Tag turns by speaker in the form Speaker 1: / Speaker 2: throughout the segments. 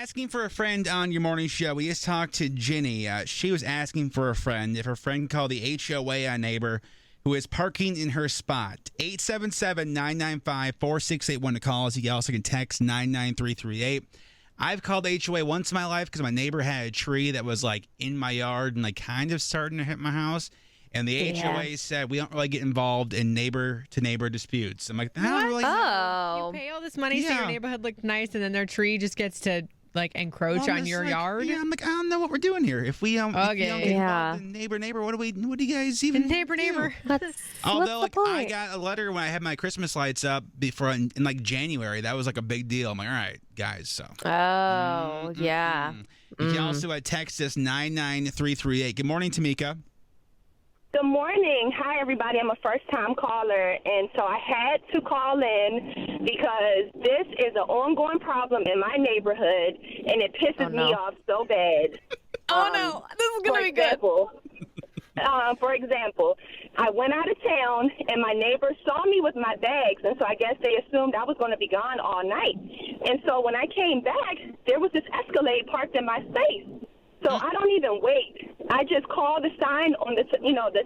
Speaker 1: asking for a friend on your morning show. We just talked to Ginny. She was asking for a friend. If her friend can call the HOA on neighbor who is parking in her spot. 877-995-4681 to call us. You also can text 99338. I've called HOA once in my life because my neighbor had a tree that was like in my yard and like kind of starting to hit my house. And the HOA said we don't really get involved in neighbor-to-neighbor disputes. I'm like, I don't really.
Speaker 2: Oh.
Speaker 3: You pay all this money so your neighborhood looks nice, and then their tree just gets to like encroach on your yard.
Speaker 1: Yeah, I'm like, I don't know what we're doing here. If we don't get involved in neighbor, what do you guys even
Speaker 3: neighbor?
Speaker 1: Although like I got a letter when I had my Christmas lights up before in like January. That was like a big deal. I'm like, all right, guys. So.
Speaker 2: Oh, yeah.
Speaker 1: You can also text us 99338. Good morning, Tamika.
Speaker 4: Good morning. Hi, everybody. I'm a first-time caller, and so I had to call in because this is an ongoing problem in my neighborhood, and it pisses me off so bad.
Speaker 3: Oh, no. This is going to be good.
Speaker 4: For example, I went out of town, and my neighbors saw me with my bags, and so I guess they assumed I was going to be gone all night. And so when I came back, there was this Escalade parked in my space. So I don't even wait. I just call the sign on the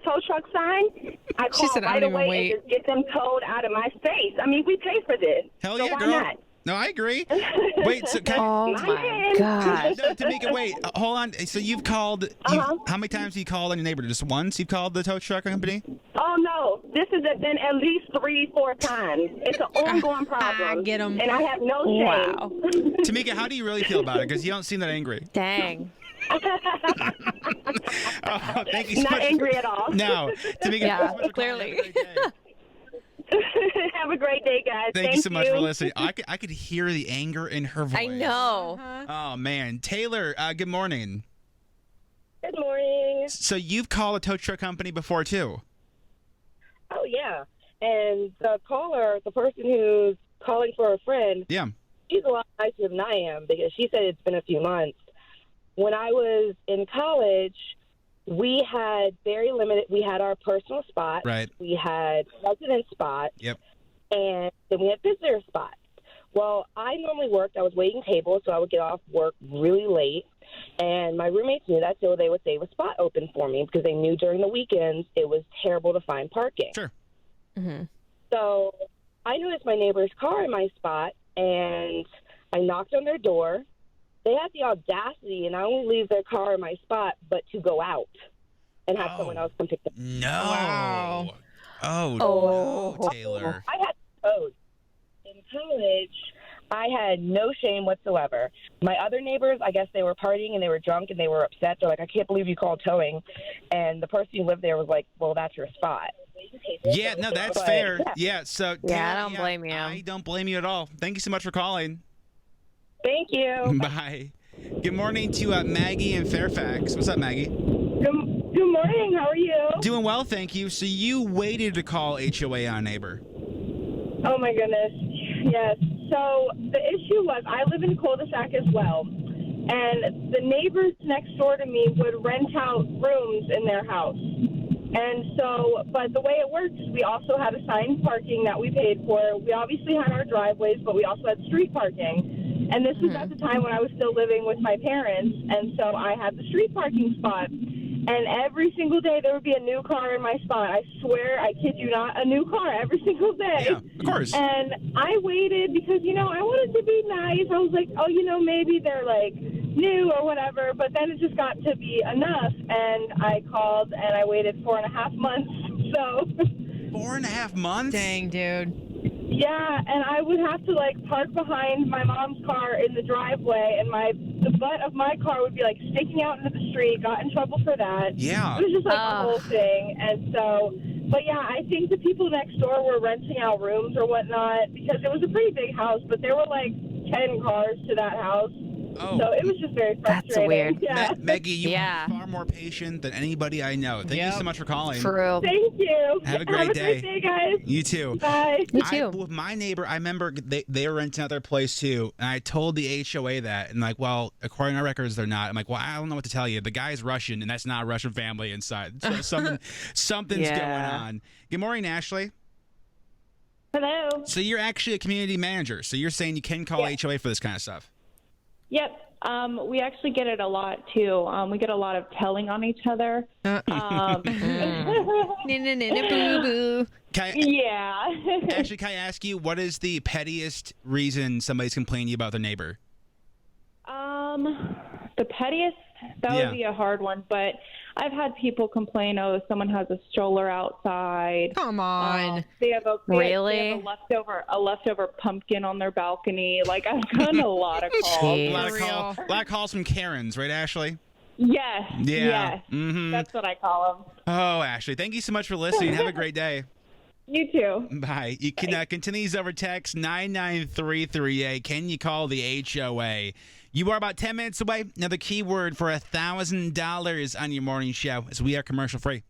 Speaker 4: tow truck sign. I call right away and just get them towed out of my space. I mean, we pay for this.
Speaker 1: Hell
Speaker 4: so
Speaker 1: yeah,
Speaker 4: why
Speaker 1: girl.
Speaker 4: not?
Speaker 1: No, I agree. Wait, so
Speaker 2: oh my God.
Speaker 1: No, Tamika, wait, hold on. So you've called. How many times have you called on your neighbor? Just once? You've called the tow truck company?
Speaker 4: Oh no, this has been at least 3-4 times. It's an ongoing problem.
Speaker 3: Get 'em.
Speaker 4: And I have no shame.
Speaker 2: Wow.
Speaker 1: Tamika, how do you really feel about it? Because you don't seem that angry.
Speaker 2: Dang.
Speaker 1: Thank you so
Speaker 4: Not
Speaker 1: much.
Speaker 4: angry at all.
Speaker 1: No, Tamika,
Speaker 2: Yeah,
Speaker 1: thanks so much for
Speaker 2: clearly.
Speaker 1: calling. Have a great day.
Speaker 4: Have a great day, guys.
Speaker 1: Thank you so much for listening. I could hear the anger in her voice.
Speaker 2: I know.
Speaker 1: Oh man, Taylor. Good morning.
Speaker 5: Good morning.
Speaker 1: So you've called a tow truck company before too?
Speaker 5: Oh, yeah. And the caller, the person who's calling for a friend, she's a lot nicer than I am because she said it's been a few months. When I was in college, we had very limited. We had our personal spot.
Speaker 1: Right.
Speaker 5: We had resident spot.
Speaker 1: Yep.
Speaker 5: And then we had visitor spots. Well, I normally worked. I was waiting tables, so I would get off work really late. And my roommates knew that, so they would save a spot open for me because they knew during the weekends it was terrible to find parking.
Speaker 1: Sure.
Speaker 2: Mm-hmm.
Speaker 5: So I noticed my neighbor's car in my spot, and I knocked on their door. They had the audacity to not only leave their car in my spot, but to go out and have someone else come pick them up.
Speaker 1: No.
Speaker 3: Wow.
Speaker 1: Oh, no, Taylor.
Speaker 5: I had code. In college, I had no shame whatsoever. My other neighbors, I guess they were partying and they were drunk and they were upset. They're like, I can't believe you called towing. And the person who lived there was like, well, that's your spot.
Speaker 1: Yeah, no, that's fair. Yeah, so Taylor,
Speaker 2: I don't blame you.
Speaker 1: I don't blame you at all. Thank you so much for calling.
Speaker 5: Thank you.
Speaker 1: Bye. Good morning to Maggie in Fairfax. What's up, Maggie?
Speaker 4: Good morning. How are you?
Speaker 1: Doing well, thank you. So you waited to call HOA on neighbor.
Speaker 4: Oh, my goodness. Yes. So the issue was I live in a cul-de-sac as well, and the neighbors next door to me would rent out rooms in their house. And so, but the way it works, we also had assigned parking that we paid for. We obviously had our driveways, but we also had street parking. And this was at the time when I was still living with my parents, and so I had the street parking spot. And every single day there would be a new car in my spot. I swear, I kid you not, a new car every single day.
Speaker 1: Yeah, of course.
Speaker 4: And I waited because, I wanted to be nice. I was like, maybe they're like new or whatever. But then it just got to be enough. And I called and I waited 4.5 months. So
Speaker 1: 4.5 months?
Speaker 3: Dang, dude.
Speaker 4: Yeah, and I would have to park behind my mom's car in the driveway, and the butt of my car would be sticking out into the street. Got in trouble for that.
Speaker 1: Yeah.
Speaker 4: It was just a whole thing, and so. But yeah, I think the people next door were renting out rooms or whatnot because it was a pretty big house, but there were 10 cars to that house.
Speaker 1: Oh.
Speaker 4: So it was just very frustrating.
Speaker 2: That's weird.
Speaker 4: Yeah.
Speaker 1: Maggie, you are far more patient than anybody I know. Thank you so much for calling.
Speaker 2: True.
Speaker 4: Thank you.
Speaker 1: Have a great
Speaker 4: day, guys.
Speaker 1: You too.
Speaker 4: Bye.
Speaker 2: You too.
Speaker 1: With my neighbor, I remember they were renting out their place too, and I told the HOA that, and well, according to our records, they're not. I'm like, well, I don't know what to tell you. The guy's Russian, and that's not a Russian family inside. So something's going on. Good morning, Ashley.
Speaker 4: Hello.
Speaker 1: So you're actually a community manager. So you're saying you can call HOA for this kind of stuff.
Speaker 6: Yep. We actually get it a lot too. We get a lot of telling on each other.
Speaker 3: Boo boo.
Speaker 6: Yeah.
Speaker 1: Actually, can I ask you, what is the pettiest reason somebody's complaining about their neighbor?
Speaker 6: The pettiest, that would be a hard one, but I've had people complain, someone has a stroller outside.
Speaker 3: Come on.
Speaker 6: They have a
Speaker 2: Really?
Speaker 6: a leftover pumpkin on their balcony. Like, I've gotten a lot of calls.
Speaker 1: A lot of calls from Karens, right, Ashley?
Speaker 6: Yes.
Speaker 1: Yeah.
Speaker 6: Yes.
Speaker 1: Mm-hmm.
Speaker 6: That's what I call them.
Speaker 1: Oh, Ashley, thank you so much for listening. Have a great day.
Speaker 6: You too.
Speaker 1: Bye. You can continue these over text 99338. Can you call the HOA? You are about 10 minutes away. Now the keyword for $1,000 on your morning show as we are commercial free.